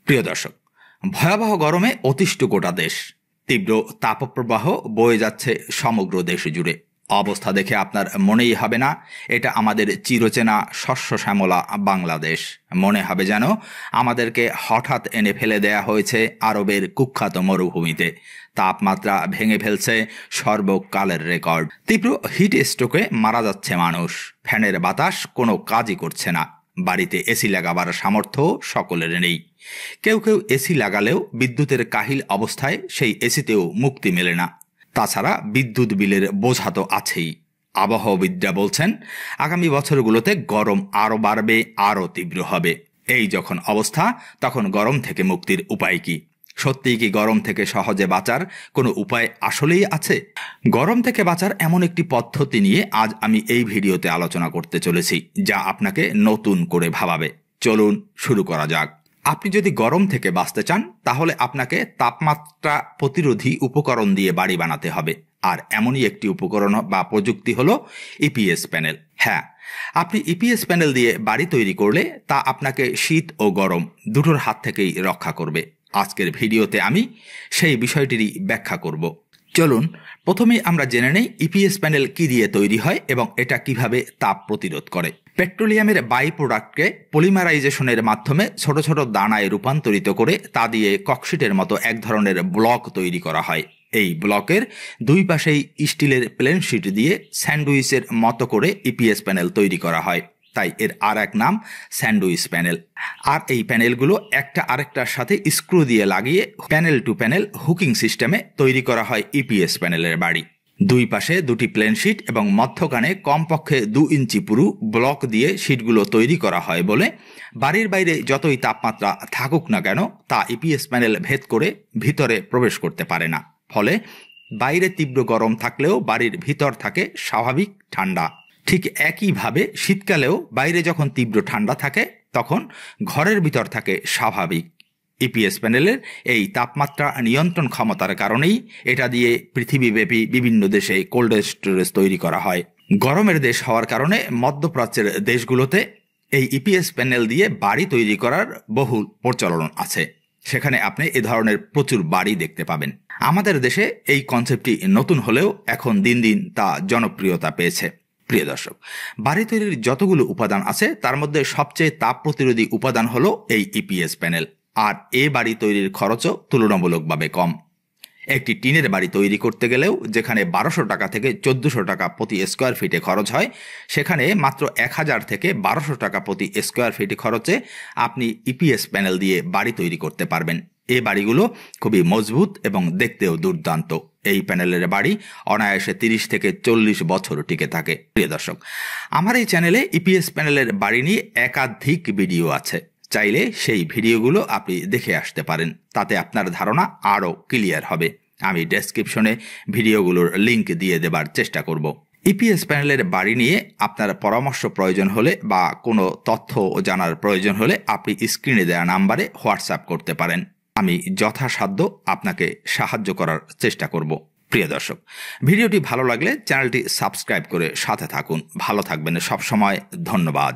প্রিয় দর্শক, ভয়াবহ গরমে অতিষ্ঠ গোটা দেশ। তীব্র তাপপ্রবাহ বয়ে যাচ্ছে সমগ্র দেশ জুড়ে। অবস্থা দেখে আপনার মনেই হবে না এটা আমাদের চিরচেনা শস্য শ্যামলা বাংলাদেশ। মনে হবে যেন আমাদেরকে হঠাৎ এনে ফেলে দেয়া হয়েছে আরবের কুখ্যাত মরুভূমিতে। তাপমাত্রা ভেঙে ফেলছে সর্বকালের রেকর্ড। তীব্র হিট স্ট্রোকে মারা যাচ্ছে মানুষ। ফ্যানের বাতাস কোনো কাজই করছে না। বাড়িতে এসি লাগাবার সামর্থ্য সকলের নেই। কেউ কেউ এসি লাগালেও বিদ্যুতের কাহিল অবস্থায় সেই এসিতেও মুক্তি মেলে না। তাছাড়া বিদ্যুৎ বিলের বোঝা তো আছেই। আবহাওয়াবিদরা বলছেন আগামী বছরগুলোতে গরম আরও বাড়বে, আরও তীব্র হবে। এই যখন অবস্থা, তখন গরম থেকে মুক্তির উপায় কি? সত্যিই কি গরম থেকে সহজে বাঁচার কোনো উপায় আসলেই আছে? গরম থেকে বাঁচার এমন একটি পদ্ধতি নিয়ে আজ আমি এই ভিডিওতে আলোচনা করতে চলেছি, যা আপনাকে নতুন করে ভাবাবে। চলুন শুরু করা যাক। আপনি যদি গরম থেকে বাঁচতে চান, তাহলে আপনাকে তাপমাত্রা প্রতিরোধী উপকরণ দিয়ে বাড়ি বানাতে হবে। আর এমনই একটি উপকরণ বা প্রযুক্তি হলো ইপিএস প্যানেল। হ্যাঁ, আপনি ইপিএস প্যানেল দিয়ে বাড়ি তৈরি করলে তা আপনাকে শীত ও গরম দুটোর হাত থেকেই রক্ষা করবে। আজকের ভিডিওতে আমি সেই বিষয়টিরই ব্যাখ্যা করব। চলুন প্রথমেই আমরা জেনে নেই ইপিএস প্যানেল কি দিয়ে তৈরি হয় এবং এটা কিভাবে তাপ প্রতিরোধ করে। পেট্রোলিয়ামের বাই প্রোডাক্টকে পলিমারাইজেশনের মাধ্যমে ছোট ছোট দানায় রূপান্তরিত করে তা দিয়ে ককশিটের মতো এক ধরনের ব্লক তৈরি করা হয়। এই ব্লকের দুই পাশেই স্টিলের প্লেন শিট দিয়ে স্যান্ডউইচের মতো করে ইপিএস প্যানেল তৈরি করা হয়, তাই এর আর এক নাম স্যান্ডউইচ প্যানেল। আর এই প্যানেলগুলো একটা আরেকটার সাথে স্ক্রু দিয়ে লাগিয়ে প্যানেল টু প্যানেল হুকিং সিস্টেমে তৈরি করা হয় ইপিএস প্যানেলের বাড়ি। দুই পাশে দুটি প্লেন শিট এবং মধ্যখানে কমপক্ষে 2 ইঞ্চি পুরু ব্লক দিয়ে শিটগুলো তৈরি করা হয় বলে বাড়ির বাইরে যতই তাপমাত্রা থাকুক না কেন, তা ইপিএস প্যানেল ভেদ করে ভিতরে প্রবেশ করতে পারে না। ফলে বাইরে তীব্র গরম থাকলেও বাড়ির ভিতর থাকে স্বাভাবিক ঠান্ডা। ঠিক একইভাবে শীতকালেও বাইরে যখন তীব্র ঠান্ডা থাকে, তখন ঘরের ভিতর থাকে স্বাভাবিক। ইপিএস প্যানেলের এই তাপমাত্রা নিয়ন্ত্রণ ক্ষমতার কারণেই এটা দিয়ে পৃথিবীব্যাপী বিভিন্ন দেশে কোল্ড স্টোরেজ তৈরি করা হয়। গরমের দেশ হওয়ার কারণে মধ্যপ্রাচ্যের দেশগুলোতে এই ইপিএস প্যানেল দিয়ে বাড়ি তৈরি করার বহু প্রচলন আছে। সেখানে আপনি এ ধরনের প্রচুর বাড়ি দেখতে পাবেন। আমাদের দেশে এই কনসেপ্টটি নতুন হলেও এখন দিন দিন তা জনপ্রিয়তা পেয়েছে। প্রিয় দর্শক, বাড়ি তৈরির যতগুলো উপাদান আছে তার মধ্যে সবচেয়ে তাপ প্রতিরোধী উপাদান হলো এই ইপিএস প্যানেল। আর এ বাড়ি তৈরির খরচও তুলনামূলকভাবে কম। একটি টিনের বাড়ি তৈরি করতে গেলেও যেখানে 1200 টাকা থেকে 1400 টাকা প্রতি স্কোয়ার ফিটে খরচ হয়, সেখানে মাত্র 1000 থেকে 1200 টাকা প্রতি স্কোয়ার ফিটে খরচে আপনি ইপিএস প্যানেল দিয়ে বাড়ি তৈরি করতে পারবেন। এই বাড়িগুলো খুবই মজবুত এবং দেখতেও দুর্দান্ত। এই প্যানেলের বাড়ি অনায়াসে 30 থেকে 40 বছর টিকে থাকে। প্রিয় দর্শক, আমার এই চ্যানেলে ইপিএস প্যানেলের বাড়ি নিয়ে একাধিক ভিডিও আছে। চাইলে সেই ভিডিওগুলো আপনি দেখে আসতে পারেন, তাতে আপনার ধারণা আরও ক্লিয়ার হবে। আমি ডেসক্রিপশনে ভিডিওগুলোর লিংক দিয়ে দেবার চেষ্টা করব। ইপিএস প্যানেলের বাড়ি নিয়ে আপনার পরামর্শ প্রয়োজন হলে বা কোনো তথ্য জানার প্রয়োজন হলে আপনি স্ক্রিনে দেওয়া নাম্বারে হোয়াটসঅ্যাপ করতে পারেন। আমি যথাসাধ্য আপনাকে সাহায্য করার চেষ্টা করব। প্রিয় দর্শক, ভিডিওটি ভালো লাগলে চ্যানেলটি সাবস্ক্রাইব করে সাথে থাকুন। ভালো থাকবেন সবসময়। ধন্যবাদ।